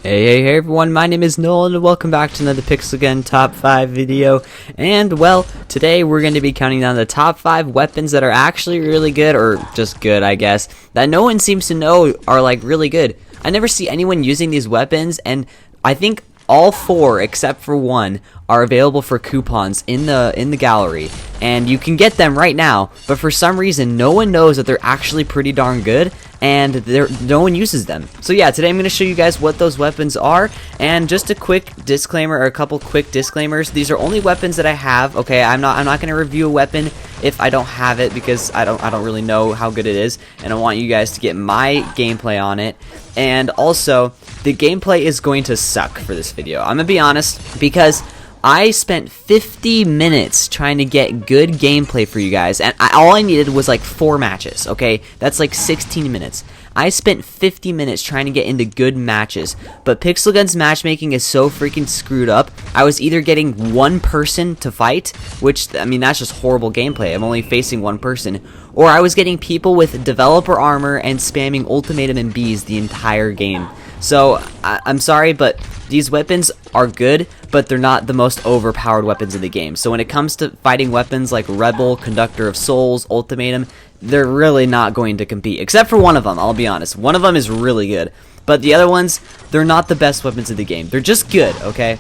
Hey everyone, my name is Nolan and welcome back to another Pixel Gun Top 5 video. And well, today we're going to be counting down the top 5 weapons that are actually really good, or just good I guess, that no one seems to know are like really good. I never see anyone using these weapons, and I think all 4 except for 1 are available for coupons in the gallery, and you can get them right now, but for some reason no one knows that they're actually pretty darn good, and no one uses them. So yeah, today I'm going to show you guys what those weapons are, and just a quick disclaimer, or a couple quick disclaimers. These are only weapons that I have. Okay, I'm not going to review a weapon if I don't have it, because I don't really know how good it is, and I want you guys to get my gameplay on it. And also, the gameplay is going to suck for this video. I'm going to be honest, because I spent 50 minutes trying to get good gameplay for you guys, and all I needed was like 4 matches, okay? That's like 16 minutes. I spent 50 minutes trying to get into good matches, but Pixel Gun's matchmaking is so freaking screwed up. I was either getting one person to fight, which, I mean, that's just horrible gameplay. I'm only facing one person. Or I was getting people with developer armor and spamming ultimatum and Bs the entire game. So, I'm sorry, but these weapons are good, but they're not the most overpowered weapons in the game. So when it comes to fighting weapons like Rebel, Conductor of Souls, Ultimatum, they're really not going to compete. Except for one of them, I'll be honest. One of them is really good. But the other ones, they're not the best weapons in the game. They're just good, okay?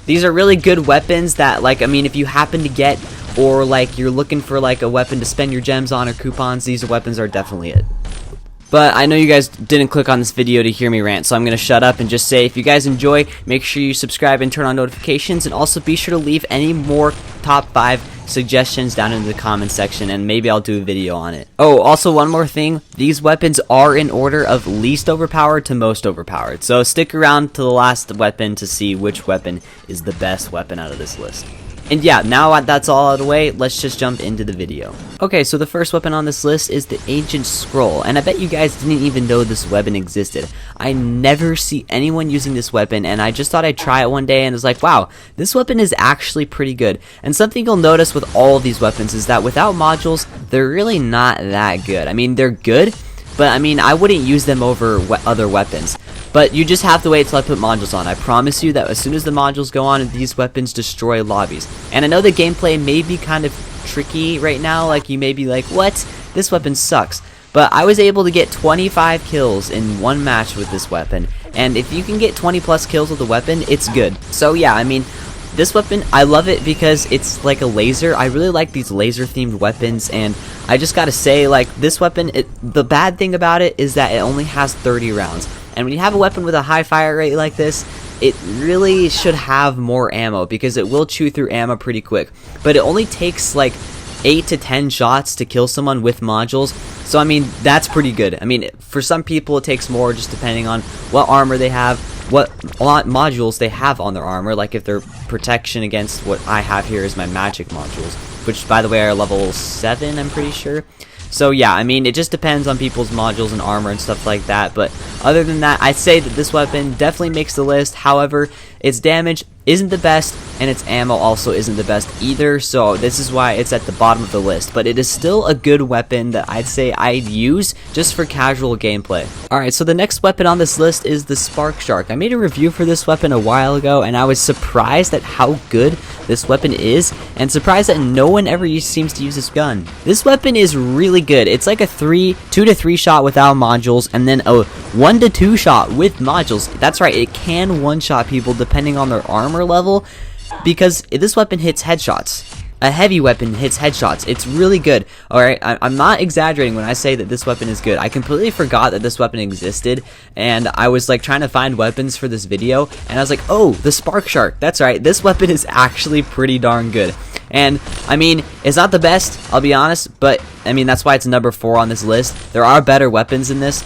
These are really good weapons that, like, I mean, if you happen to get, or like you're looking for like a weapon to spend your gems on or coupons, these weapons are definitely it. But I know you guys didn't click on this video to hear me rant, so I'm going to shut up and just say, if you guys enjoy, make sure you subscribe and turn on notifications, and also be sure to leave any more top 5 suggestions down in the comment section, and maybe I'll do a video on it. Oh, also one more thing, these weapons are in order of least overpowered to most overpowered, so stick around to the last weapon to see which weapon is the best weapon out of this list. And yeah, now that's all out of the way, let's just jump into the video. Okay, so the first weapon on this list is the Ancient Scroll, and I bet you guys didn't even know this weapon existed. I never see anyone using this weapon, and I just thought I'd try it one day, and was like, wow, this weapon is actually pretty good. And something you'll notice with all of these weapons is that without modules, they're really not that good. I mean, they're good, but I mean, I wouldn't use them over other weapons. But you just have to wait till I put modules on. I promise you that as soon as the modules go on, these weapons destroy lobbies. And I know the gameplay may be kind of tricky right now, like you may be like, what? This weapon sucks. But I was able to get 25 kills in one match with this weapon. And if you can get 20 plus kills with the weapon, it's good. So yeah, I mean, this weapon, I love it because it's like a laser. I really like these laser themed weapons, and I just gotta say, like, this weapon, the bad thing about it is that it only has 30 rounds. And when you have a weapon with a high fire rate like this, it really should have more ammo, because it will chew through ammo pretty quick. But it only takes like 8 to 10 shots to kill someone with modules. So I mean, that's pretty good. I mean, for some people it takes more, just depending on what armor they have, what modules they have on their armor. Like if they're protection against, what I have here is my magic modules, which by the way are level 7, I'm pretty sure. So yeah, I mean, it just depends on people's modules and armor and stuff like that. But other than that, I'd say that this weapon definitely makes the list. However, its damage isn't the best, and its ammo also isn't the best either, so this is why it's at the bottom of the list. But it is still a good weapon that I'd say I'd use just for casual gameplay. Alright, so the next weapon on this list is the Spark Shark. I made a review for this weapon a while ago, and I was surprised at how good this weapon is, and surprised that no one ever seems to use this gun. This weapon is really good. It's like a 2 to 3 shot without modules, and then a 1 to 2 shot with modules. That's right, it can one-shot people depending on their armor level, because this weapon hits headshots. A heavy weapon hits headshots. It's really good. Alright, I'm not exaggerating when I say that this weapon is good. I completely forgot that this weapon existed, and I was like trying to find weapons for this video, and I was like, oh, the Spark Shark. That's right, this weapon is actually pretty darn good. And I mean, it's not the best, I'll be honest, but I mean, that's why it's number 4 on this list. There are better weapons in this,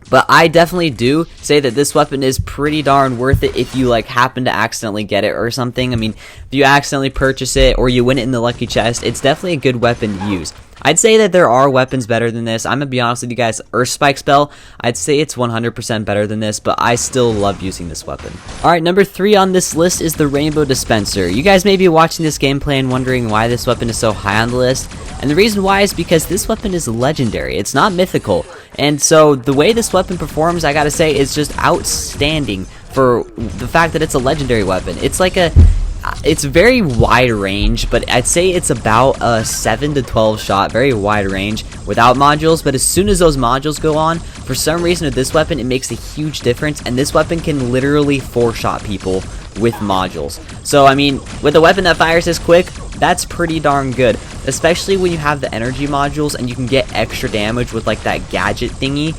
but I definitely do say that this weapon is pretty darn worth it if you like happen to accidentally get it or something. I mean, if you accidentally purchase it or you win it in the lucky chest, it's definitely a good weapon to use. I'd say that there are weapons better than this. I'm gonna be honest with you guys. Earth Spike spell, I'd say it's 100% better than this, but I still love using this weapon. Alright, number 3 on this list is the Rainbow Dispenser. You guys may be watching this gameplay and wondering why this weapon is so high on the list, and the reason why is because this weapon is legendary. It's not mythical, And so the way this weapon performs, I gotta say, is just outstanding for the fact that it's a legendary weapon. It's very wide range, but I'd say it's about a 7 to 12 shot, very wide range without modules. But as soon as those modules go on, for some reason with this weapon, it makes a huge difference, and this weapon can literally 4-shot people with modules. So I mean, with a weapon that fires this quick, that's pretty darn good, especially when you have the energy modules and you can get extra damage with like that gadget thingy.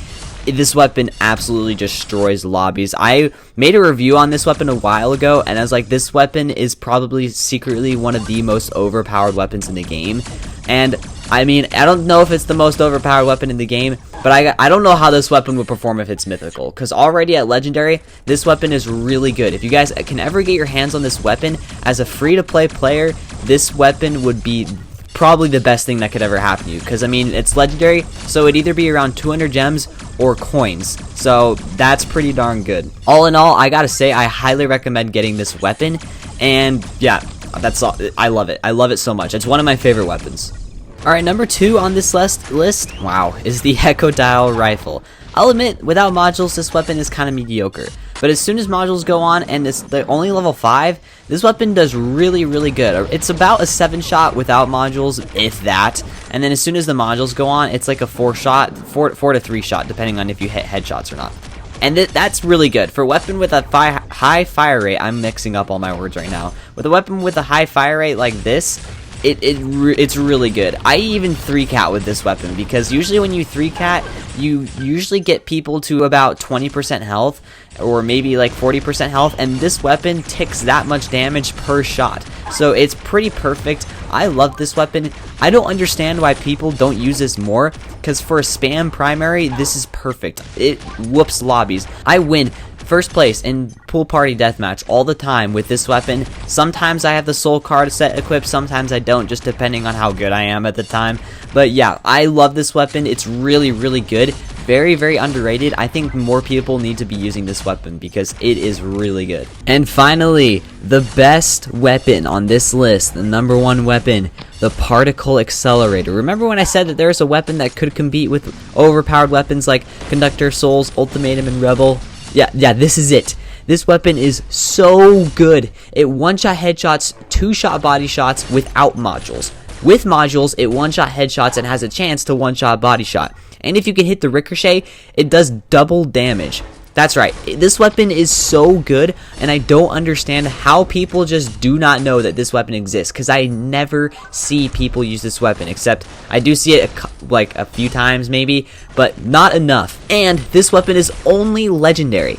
This weapon absolutely destroys lobbies. I made a review on this weapon a while ago, and I was like, this weapon is probably secretly one of the most overpowered weapons in the game. And I mean, I don't know if it's the most overpowered weapon in the game, but I don't know how this weapon would perform if it's mythical, because already at legendary, this weapon is really good. If you guys can ever get your hands on this weapon as a free-to-play player, this weapon would be probably the best thing that could ever happen to you, because I mean, it's legendary, so it'd either be around 200 gems or coins, so that's pretty darn good. All in all, I gotta say, I highly recommend getting this weapon, and yeah, that's all. I love it so much. It's one of my favorite weapons. Alright, number 2 on this list, wow, is the Echo Dial Rifle. I'll admit, without modules, this weapon is kind of mediocre. But as soon as modules go on, and it's the only level 5, this weapon does really, really good. It's about a 7-shot without modules, if that. And then as soon as the modules go on, it's like a 4-shot, 4 to 3-shot, depending on if you hit headshots or not. And that's really good. For a weapon with a high fire rate, I'm mixing up all my words right now. With a weapon with a high fire rate like this, it's really good. I even 3-cat with this weapon, because usually when you 3-cat, you usually get people to about 20% health, or maybe like 40% health, and this weapon ticks that much damage per shot. So it's pretty perfect. I love this weapon. I don't understand why people don't use this more, because for a spam primary, this is perfect. It whoops lobbies. I win first place in pool party deathmatch all the time with this weapon. Sometimes I have the soul card set equipped, sometimes I don't, just depending on how good I am at the time. But yeah, I love this weapon. It's really, really good. Very, very underrated. I think more people need to be using this weapon because it is really good. And finally, the best weapon on this list, the number 1 weapon, the Particle Accelerator. Remember when I said that there's a weapon that could compete with overpowered weapons like Conductor, Souls, Ultimatum, and Rebel? Yeah, this is it. This weapon is so good. It 1-shot headshots, 2-shot body shots without modules. With modules, it 1-shot headshots and has a chance to 1-shot body shot. And if you can hit the ricochet, it does double damage. That's right, this weapon is so good, and I don't understand how people just do not know that this weapon exists, because I never see people use this weapon, except I do see it like a few times maybe, but not enough. And this weapon is only legendary.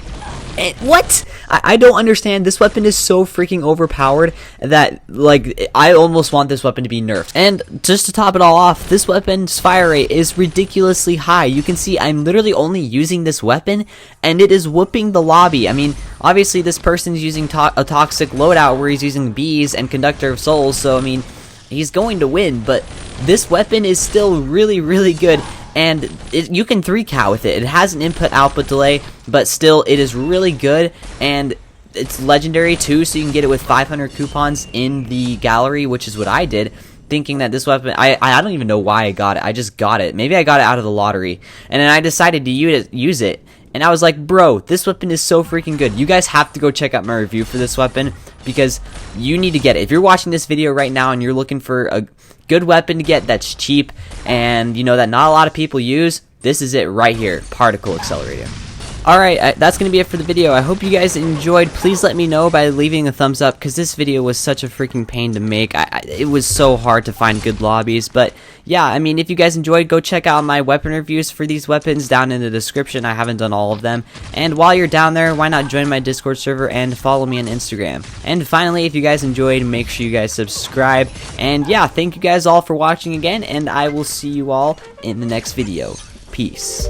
What? I don't understand. This weapon is so freaking overpowered that, like, I almost want this weapon to be nerfed. And just to top it all off, this weapon's fire rate is ridiculously high. You can see I'm literally only using this weapon, and it is whooping the lobby. I mean, obviously this person's using a toxic loadout where he's using bees and Conductor of Souls, so I mean, he's going to win, but this weapon is still really, really good. And you can 3-cat with it. It has an input-output delay, but still, it is really good, and it's legendary too, so you can get it with 500 coupons in the gallery, which is what I did, thinking that this weapon, I don't even know why I got it. I just got it. Maybe I got it out of the lottery, and then I decided to use it, and I was like, bro, this weapon is so freaking good. You guys have to go check out my review for this weapon, because you need to get it. If you're watching this video right now and you're looking for a good weapon to get that's cheap and you know that not a lot of people use, this is it right here, Particle Accelerator. Alright, that's going to be it for the video. I hope you guys enjoyed. Please let me know by leaving a thumbs up, because this video was such a freaking pain to make. It was so hard to find good lobbies. But yeah, I mean, if you guys enjoyed, go check out my weapon reviews for these weapons down in the description. I haven't done all of them. And while you're down there, why not join my Discord server and follow me on Instagram. And finally, if you guys enjoyed, make sure you guys subscribe. And yeah, thank you guys all for watching again, and I will see you all in the next video. Peace.